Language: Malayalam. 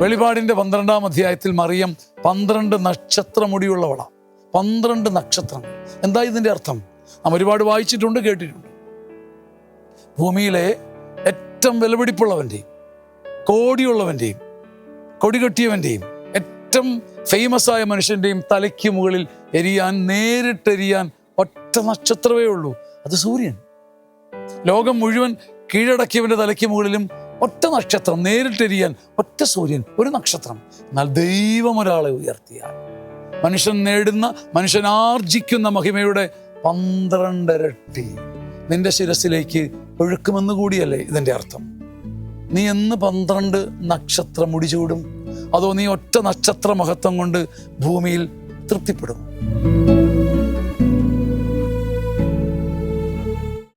വെളിപാടിൻ്റെ 12-ാം അധ്യായത്തിൽ മറിയം 12 നക്ഷത്രമുടിയുള്ളവളാണ്. 12 നക്ഷത്രം. എന്താ ഇതിൻ്റെ അർത്ഥം? നാം ഒരുപാട് വായിച്ചിട്ടുണ്ട്, കേട്ടിട്ടുണ്ട്. ഭൂമിയിലെ ഏറ്റവും വിലപിടിപ്പുള്ളവൻ്റെയും കോടിയുള്ളവൻ്റെയും കൊടികെട്ടിയവൻ്റെയും ഏറ്റവും ഫേമസ് ആയ മനുഷ്യൻ്റെയും തലയ്ക്ക് മുകളിൽ നേരിട്ടെരിയാൻ ഒറ്റ നക്ഷത്രമേ ഉള്ളൂ. അത് സൂര്യൻ. ലോകം മുഴുവൻ കീഴടക്കിയവൻ്റെ തലയ്ക്ക് മുകളിലും ഒറ്റ നക്ഷത്രം, നേരിട്ടെരിയാൻ ഒറ്റ സൂര്യൻ, ഒരു നക്ഷത്രം. എന്നാൽ ദൈവം ഒരാളെ ഉയർത്തിയാൽ മനുഷ്യൻ നേടുന്ന, മനുഷ്യൻ ആർജിക്കുന്ന മഹിമയുടെ 12 ഇരട്ടി നിന്റെ ശിരസിലേക്ക് ഒഴുക്കുമെന്ന് കൂടിയല്ലേ ഇതിൻ്റെ അർത്ഥം? നീ എന്ന് 12 നക്ഷത്രം മുടിചൂടും? അതോ നീ ഒറ്റ നക്ഷത്ര മഹത്വം കൊണ്ട് ഭൂമിയിൽ തൃപ്തിപ്പെടും?